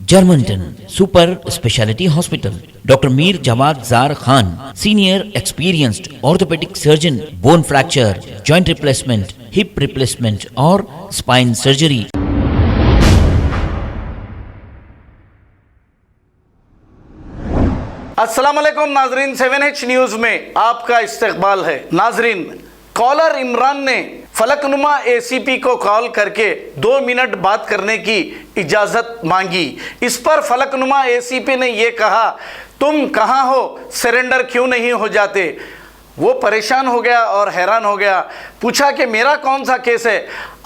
Germanton super speciality hospital, doctor Mir Jawad Zar Khan, senior experienced orthopaedic surgeon, bone fracture, joint replacement, hip replacement और spine surgery. अस्सलाम वालेकुम नाजरीन, 7H news में आपका इस्तकबाल है। नाजरीन, कॉलर इमरान ने फलकनुमा एसीपी को कॉल करके 2 मिनट बात करने की इजाज़त मांगी। इस पर फलकनुमा एसीपी ने ये कहा, तुम कहाँ हो, सरेंडर क्यों नहीं हो जाते। वो परेशान हो गया और हैरान हो गया। पूछा कि मेरा कौन सा केस है।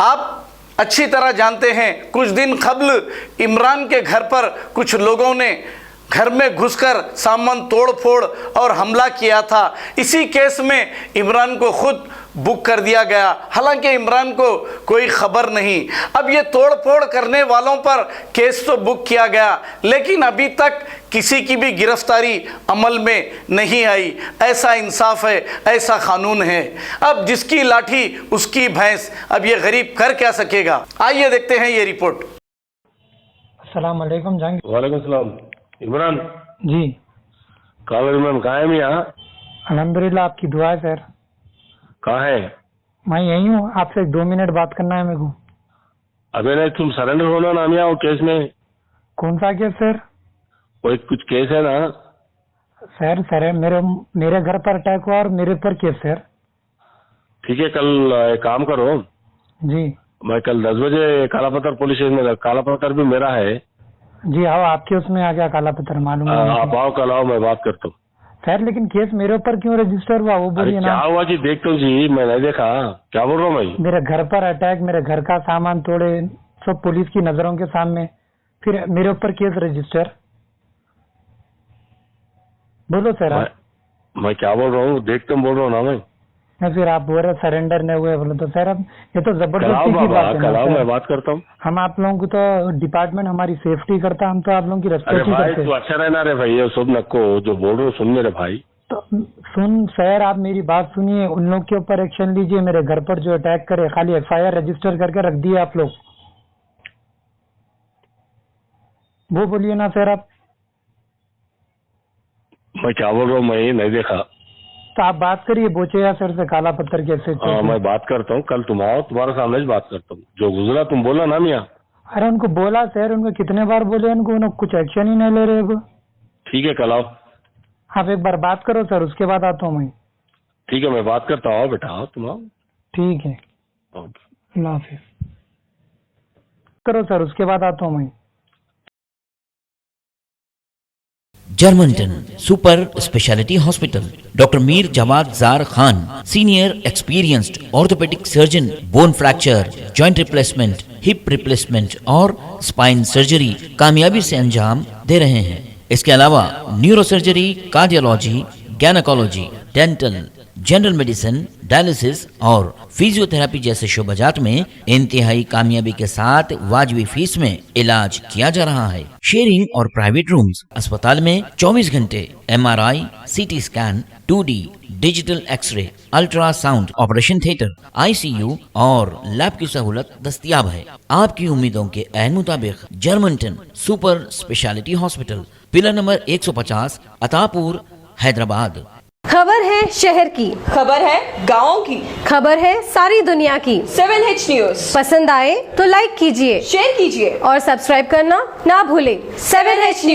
आप अच्छी तरह जानते हैं, कुछ दिन कबल इमरान के घर पर कुछ लोगों ने घर में घुसकर सामान तोड़ फोड़ और हमला किया था। इसी केस में इमरान को खुद बुक कर दिया गया, हालांकि इमरान को कोई खबर नहीं। अब ये तोड़ फोड़ करने वालों पर केस तो बुक किया गया, लेकिन अभी तक किसी की भी गिरफ्तारी अमल में नहीं आई। ऐसा इंसाफ है, ऐसा कानून है। अब जिसकी लाठी उसकी भैंस। अब ये गरीब कर क्या सकेगा। आइए देखते हैं ये रिपोर्ट। अस्सलाम वालेकुम जहांगीर। वालेकुम सलाम। इमरान जी, कॉलर इमरान कहाँ है मियाँ? अल्हम्दुलिल्लाह, आपकी दुआ है सर। कहाँ है? मैं यही हूँ, आपसे 2 मिनट बात करना है मेरे को। अबे नहीं, तुम सरेंडर होना ना मियाँ। वो केस में कौन सा केस सर? कोई कुछ केस है ना? सर मेरे घर पर अटैक हुआ और मेरे पर केस सर। ठीक है, कल एक काम करो, जी मैं कल 10 बजे कालापत्थर पुलिस स्टेशन में, कालापत्थर भी मेरा है जी, आओ, आपके उसमें आ गया काला पत्थर, मालूम है आप मुझे। आओ, कल आओ, मैं बात करता हूँ। सर लेकिन केस मेरे ऊपर क्यों रजिस्टर हुआ, वो अरे बोलिए क्या ना। हुआ जी? देखता हूँ जी, मैं नहीं देखा। क्या बोल रहा हूँ मैं? मेरे घर पर अटैक, मेरे घर का सामान तोड़े, सब पुलिस की नजरों के सामने, फिर मेरे ऊपर केस रजिस्टर। बोलो सर आप। मैं क्या बोल रहा हूँ? देखता हूँ, बोल रहा हूँ ना मैं। फिर आप बोल रहे सरेंडर नहीं हुए, बोले तो सर अब ये तो कल आओ जबरदस्ती की बाबा, बात है कल ना आओ, सर। मैं बात करता हूँ। हम आप लोगों को तो डिपार्टमेंट हमारी सेफ्टी करता, हम तो आप लोगों की अरे रेस्पेक्ट ही भाई करते। तू अच्छा रहना रे भाई, ये सब नको जो बोल रहे हो सुन मेरे भाई। तो सुन सर, आप मेरी बात सुनिए, उन लोग के ऊपर एक्शन लीजिए। मेरे घर पर जो अटैक करे, खाली FIR रजिस्टर करके रख दिए आप लोग। वो बोलिए ना सर आप। मैं क्या बोल रहा हूँ? मैं नहीं देखा। तो आप बात करिए बोचेया सर से, काला पत्थर कैसे। हाँ, मैं बात करता हूँ, कल तुम आओ, तुम्हारे सामने ही बात करता हूँ। जो गुजरा तुम बोला ना मियाँ। अरे उनको बोला सर, उनको कितने बार बोले, उनको कुछ एक्शन ही नहीं ले रहे वो। ठीक है, कल आओ। आप एक बार बात करो सर, उसके बाद आता हूँ मैं। ठीक है, मैं बात करता हूँ। आओ बेटा, आओ, तुम आओ। ठीक है, ओके। अल्लाह हाफिज। करो सर, उसके बाद आता हूँ मैं। Germantown super speciality hospital, doctor Mir Jawad Zar Khan, senior experienced orthopaedic surgeon, bone fracture, joint replacement, hip replacement और स्पाइन सर्जरी कामयाबी से अंजाम दे रहे हैं। इसके अलावा neuro surgery, cardiology, gynaecology, dental, general medicine, dialysis और फिजियोथेरेपी जैसे शोबाजात में इंतहाई कामयाबी के साथ वाजबी फीस में इलाज किया जा रहा है। शेयरिंग और प्राइवेट रूम्स। अस्पताल में 24 घंटे MRI, CT scan, 2D digital X-ray, ultrasound, operation theatre, ICU और लैब की सहूलत दस्तयाब है। आपकी उम्मीदों के ऐन मुताबिक Germanton super speciality hospital, pillar number 150, Attapur, Hyderabad. खबर है शहर की, खबर है गाँव की, खबर है सारी दुनिया की। 7H न्यूज पसंद आए तो लाइक कीजिए, शेयर कीजिए और सब्सक्राइब करना ना भूलें। 7H news.